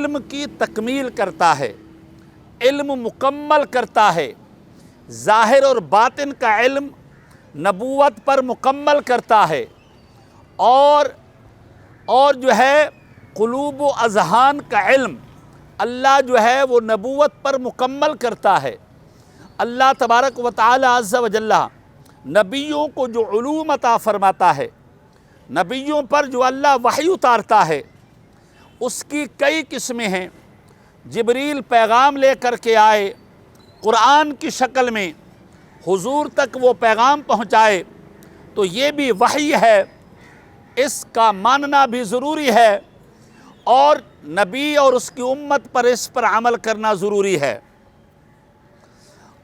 علم کی تکمیل کرتا ہے، علم مکمل کرتا ہے، ظاہر اور باطن کا علم نبوت پر مکمل کرتا ہے، اور جو ہے قلوب و اذہان کا علم اللہ جو ہے وہ نبوت پر مکمل کرتا ہے۔ اللہ تبارک و تعالی عز و جل نبیوں کو جو علوم عطا فرماتا ہے، نبیوں پر جو اللہ وحی اتارتا ہے، اس کی کئی قسمیں ہیں۔ جبریل پیغام لے کر کے آئے، قرآن کی شکل میں حضور تک وہ پیغام پہنچائے، تو یہ بھی وحی ہے، اس کا ماننا بھی ضروری ہے، اور نبی اور اس کی امت پر اس پر عمل کرنا ضروری ہے۔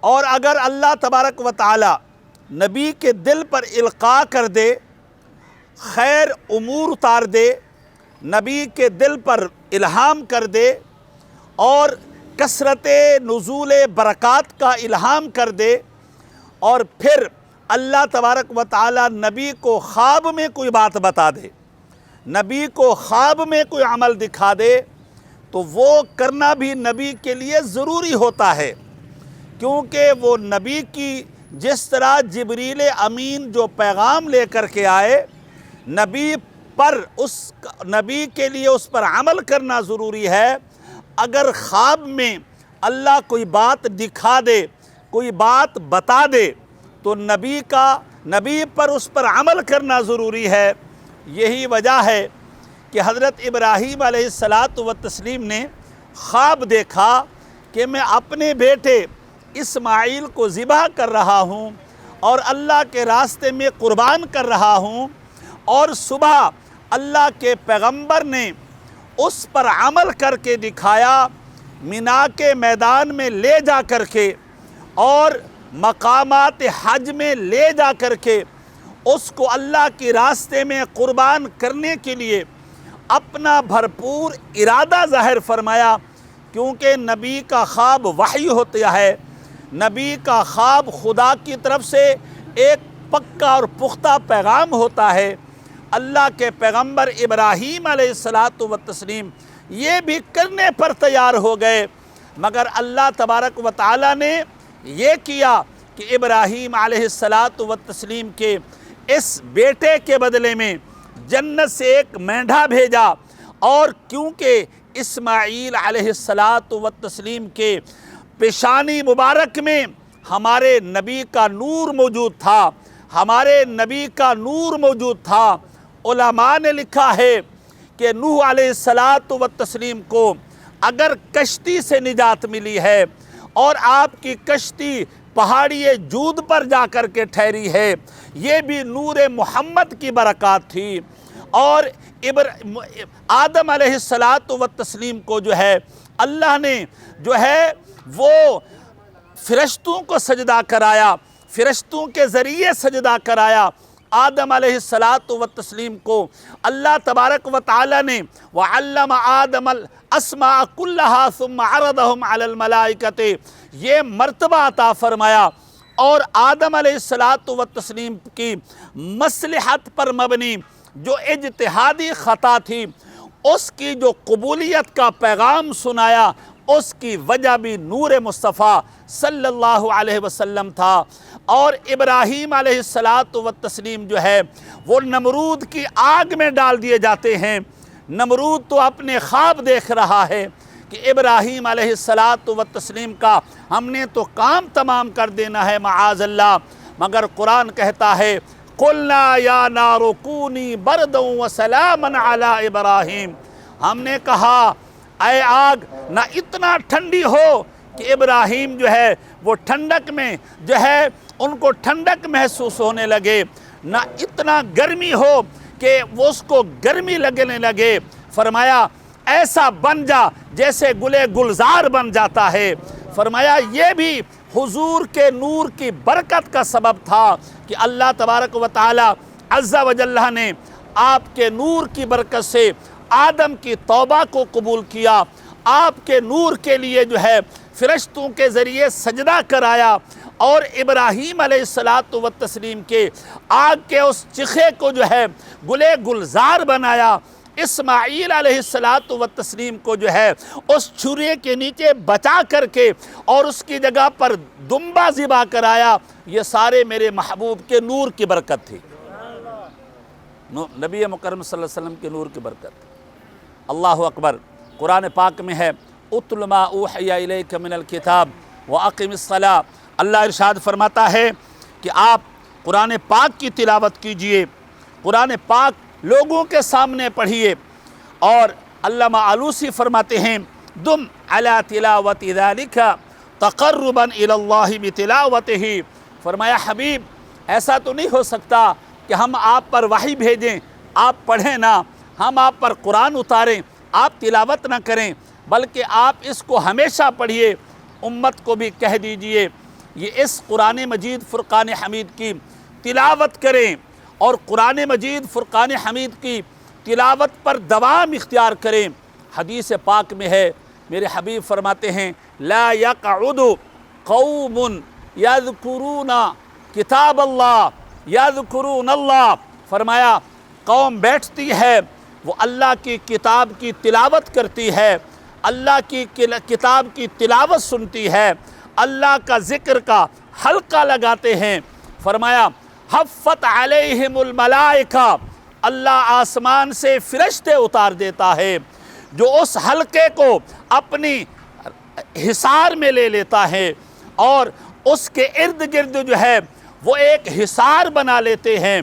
اور اگر اللہ تبارک و تعالی نبی کے دل پر القاء کر دے، خیر امور اتار دے، نبی کے دل پر الہام کر دے، اور کثرت نزول برکات کا الہام کر دے، اور پھر اللہ تبارک و تعالی نبی کو خواب میں کوئی بات بتا دے، نبی کو خواب میں کوئی عمل دکھا دے، تو وہ کرنا بھی نبی کے لیے ضروری ہوتا ہے، کیونکہ وہ نبی کی جس طرح جبریل امین جو پیغام لے کر کے آئے، نبی کے لیے اس پر عمل کرنا ضروری ہے۔ اگر خواب میں اللہ کوئی بات دکھا دے، کوئی بات بتا دے، تو نبی پر اس پر عمل کرنا ضروری ہے۔ یہی وجہ ہے کہ حضرت ابراہیم علیہ السلام نے خواب دیکھا کہ میں اپنے بیٹے اسماعیل کو ذبح کر رہا ہوں اور اللہ کے راستے میں قربان کر رہا ہوں، اور صبح اللہ کے پیغمبر نے اس پر عمل کر کے دکھایا، مینا کے میدان میں لے جا کر کے اور مقامات حج میں لے جا کر کے اس کو اللہ کے راستے میں قربان کرنے کے لیے اپنا بھرپور ارادہ ظاہر فرمایا، کیونکہ نبی کا خواب وحی ہوتا ہے، نبی کا خواب خدا کی طرف سے ایک پکا اور پختہ پیغام ہوتا ہے۔ اللہ کے پیغمبر ابراہیم علیہ السلام یہ بھی کرنے پر تیار ہو گئے، مگر اللہ تبارک و تعالی نے یہ کیا کہ ابراہیم علیہ السلام کے اس بیٹے کے بدلے میں جنت سے ایک مینڈھا بھیجا، اور کیونکہ اسماعیل علیہ السلام کے پیشانی مبارک میں ہمارے نبی کا نور موجود تھا، ہمارے نبی کا نور موجود تھا۔ علماء نے لکھا ہے کہ نوح علیہ السلام کو اگر کشتی سے نجات ملی ہے اور آپ کی کشتی پہاڑی جود پر جا کر کے ٹھہری ہے، یہ بھی نور محمد کی برکات تھی۔ اور آدم علیہ السلام کو جو ہے اللہ نے جو ہے وہ فرشتوں کو سجدہ کرایا، فرشتوں کے ذریعے سجدہ کرایا۔ آدم علیہ السلام کو اللہ تبارک و تعالی نے وَعَلَّمَ آدَمَ الْأَسْمَاءَ كُلَّهَا ثُمَّ عَرَضَهُمْ عَلَى الْمَلَائِكَةِ یہ مرتبہ عطا فرمایا، اور آدم علیہ السلام کی مصلحت پر مبنی جو اجتہادی خطا تھی، اس کی جو قبولیت کا پیغام سنایا، اس کی وجہ بھی نور مصطفیٰ صلی اللہ علیہ وسلم تھا۔ اور ابراہیم علیہ السلام جو ہے وہ نمرود کی آگ میں ڈال دیے جاتے ہیں۔ نمرود تو اپنے خواب دیکھ رہا ہے کہ ابراہیم علیہ السلام کا ہم نے تو کام تمام کر دینا ہے معاذ اللہ، مگر قرآن کہتا ہے قُلْنَا يَا نَارُ كُونِي بَرْدًا وَسَلَامًا عَلَىٰ إِبْرَاهِيمَ، ہم نے کہا اے آگ نہ اتنا ٹھنڈی ہو کہ ابراہیم جو ہے وہ ٹھنڈک میں جو ہے ان کو ٹھنڈک محسوس ہونے لگے، نہ اتنا گرمی ہو کہ وہ اس کو گرمی لگنے لگے۔ فرمایا ایسا بن جا جیسے گلے گلزار بن جاتا ہے۔ فرمایا یہ بھی حضور کے نور کی برکت کا سبب تھا کہ اللہ تبارک و تعالی عز و جل نے آپ کے نور کی برکت سے آدم کی توبہ کو قبول کیا، آپ کے نور کے لیے جو ہے فرشتوں کے ذریعے سجدہ کرایا، اور ابراہیم علیہ السلام کے آگ کے اس چخے کو جو ہے گلے گلزار بنایا، اسماعیل علیہ الصلاۃ والتسلیم کو جو ہے اس چھری کے نیچے بچا کر کے اور اس کی جگہ پر دمبا ذبح کرایا، یہ سارے میرے محبوب کے نور کی برکت تھی، نبی مکرم صلی اللہ علیہ وسلم کے نور کی برکت۔ اللہ اکبر۔ قرآن پاک میں ہے اتل ما اوحی الیک من الکتاب واقم الصلاۃ، اللہ ارشاد فرماتا ہے کہ آپ قرآن پاک کی تلاوت کیجئے، قرآن پاک لوگوں کے سامنے پڑھیے، اور علامہ آلوسی فرماتے ہیں دم علی تلاوت ذالک تقربا الی اللہ بتلاوتہ، فرمایا حبیب ایسا تو نہیں ہو سکتا کہ ہم آپ پر وحی بھیجیں، آپ پڑھیں نہ، ہم آپ پر قرآن اتاریں، آپ تلاوت نہ کریں، بلکہ آپ اس کو ہمیشہ پڑھیے، امت کو بھی کہہ دیجئے یہ اس قرآن مجید فرقان حمید کی تلاوت کریں، اور قرآن مجید فرقان حمید کی تلاوت پر دوام اختیار کریں۔ حدیث پاک میں ہے میرے حبیب فرماتے ہیں لا یقعد قوم یذکرون کتاب اللہ یذکرون اللہ، فرمایا قوم بیٹھتی ہے وہ اللہ کی کتاب کی تلاوت کرتی ہے، اللہ کی کتاب کی تلاوت سنتی ہے، اللہ کا ذکر کا حلقہ لگاتے ہیں، فرمایا حفت علیہم الملائکہ، اللہ آسمان سے فرشتے اتار دیتا ہے جو اس حلقے کو اپنی حصار میں لے لیتا ہے، اور اس کے ارد گرد جو ہے وہ ایک حصار بنا لیتے ہیں،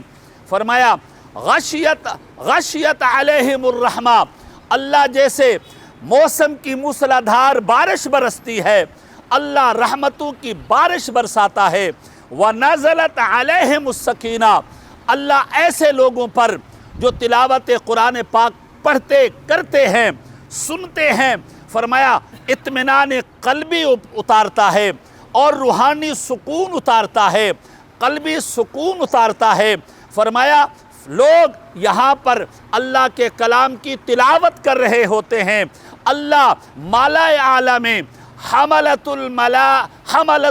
فرمایا غشیت علیہم الرحمہ، اللہ جیسے موسم کی موسلادھار بارش برستی ہے، اللہ رحمتوں کی بارش برساتا ہے، وَنَزَلَتْ عَلَيْهِمُ السَّكِينَةُ، اللہ ایسے لوگوں پر جو تلاوت قرآن پاک پڑھتے کرتے ہیں سنتے ہیں، فرمایا اطمینان قلبی اتارتا ہے اور روحانی سکون اتارتا ہے، قلبی سکون اتارتا ہے، فرمایا لوگ یہاں پر اللہ کے کلام کی تلاوت کر رہے ہوتے ہیں، اللہ مالا اعلیٰ میں حملۃ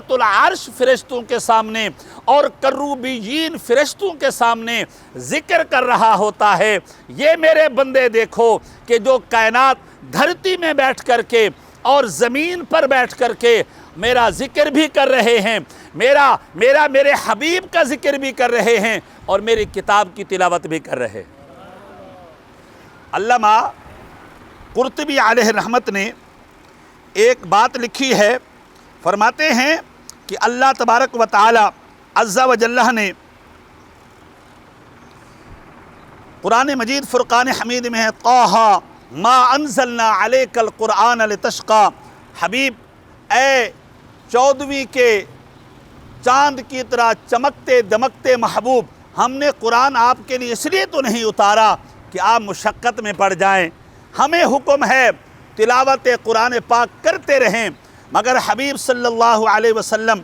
العرش فرشتوں کے سامنے اور کروبیین فرشتوں کے سامنے ذکر کر رہا ہوتا ہے، یہ میرے بندے دیکھو کہ جو کائنات دھرتی میں بیٹھ کر کے اور زمین پر بیٹھ کر کے میرا ذکر بھی کر رہے ہیں، میرے حبیب کا ذکر بھی کر رہے ہیں، اور میری کتاب کی تلاوت بھی کر رہے ہیں۔ علامہ قرطبی علیہ رحمت نے ایک بات لکھی ہے، فرماتے ہیں کہ اللہ تبارک و تعالی عز و جل نے قرآن مجید فرقان حمید میں ہے طٰہٰ ما انزلنا علیک القرآن لتشقیٰ، حبیب اے 14ویں کے چاند کی طرح چمکتے دمکتے محبوب، ہم نے قرآن آپ کے لیے اس لیے تو نہیں اتارا کہ آپ مشقت میں پڑ جائیں، ہمیں حکم ہے تلاوت قرآن پاک کرتے رہیں، مگر حبیب صلی اللہ علیہ وسلم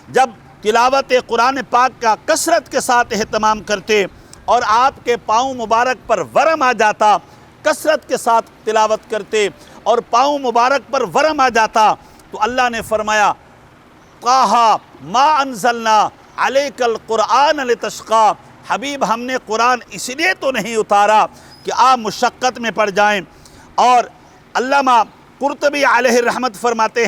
جب تلاوت قرآن پاک کا کثرت کے ساتھ اہتمام کرتے اور آپ کے پاؤں مبارک پر ورم آ جاتا، کثرت کے ساتھ تلاوت کرتے اور پاؤں مبارک پر ورم آ جاتا، تو اللہ نے فرمایا طٰہٰ ما انزلنا علیک القرآن لتشقیٰ، حبیب ہم نے قرآن اس لیے تو نہیں اتارا کہ آپ مشقت میں پڑ جائیں۔ اور علامہ قرطبی علیہ رحمت فرماتے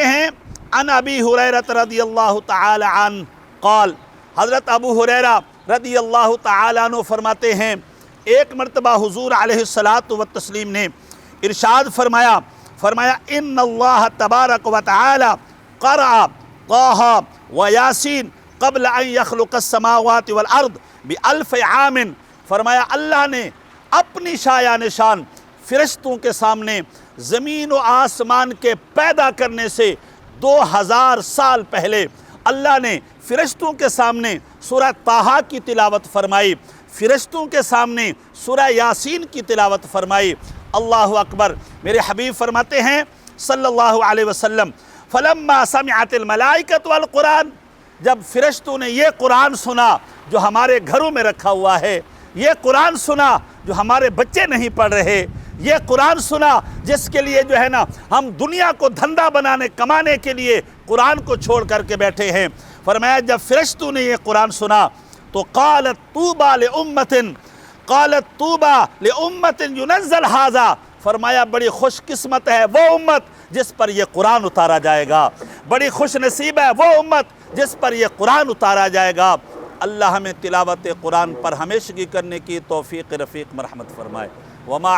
ہیں عن ابی ہریرہ رضی اللہ تعالی عنہ قال، حضرت ابو ہریرہ رضی اللہ تعالی عنہ فرماتے ہیں ایک مرتبہ حضور علیہ الصلاۃ والتسلیم نے ارشاد فرمایا ان اللہ تبارک و تعالی قرأ طٰہٰ و یاسین قبل ان یخلق السماوات والارض ب1000 عام، فرمایا اللہ نے اپنی شایان شان فرشتوں کے سامنے زمین و آسمان کے پیدا کرنے سے 2000 سال پہلے اللہ نے فرشتوں کے سامنے سورہ طٰہٰ کی تلاوت فرمائی، فرشتوں کے سامنے سورہ یاسین کی تلاوت فرمائی۔ اللہ اکبر۔ میرے حبیب فرماتے ہیں صلی اللہ علیہ وسلم فلما سمعت الملائکۃ والقرآن، جب فرشتوں نے یہ قرآن سنا جو ہمارے گھروں میں رکھا ہوا ہے، یہ قرآن سنا جو ہمارے بچے نہیں پڑھ رہے، یہ قرآن سنا جس کے لیے جو ہے نا ہم دنیا کو دھندا بنانے کمانے کے لیے قرآن کو چھوڑ کر کے بیٹھے ہیں، فرمایا جب فرشتوں نے یہ قرآن سنا تو قالت طوبیٰ لأمۃ، قالت طوبى لامت ينزل هذا، فرمایا بڑی خوش قسمت ہے وہ امت جس پر یہ قرآن اتارا جائے گا، بڑی خوش نصیب ہے وہ امت جس پر یہ قرآن اتارا جائے گا۔ اللہ ہمیں تلاوت قرآن پر ہمیشگی کرنے کی توفیق رفیق مرحمت فرمائے۔ وما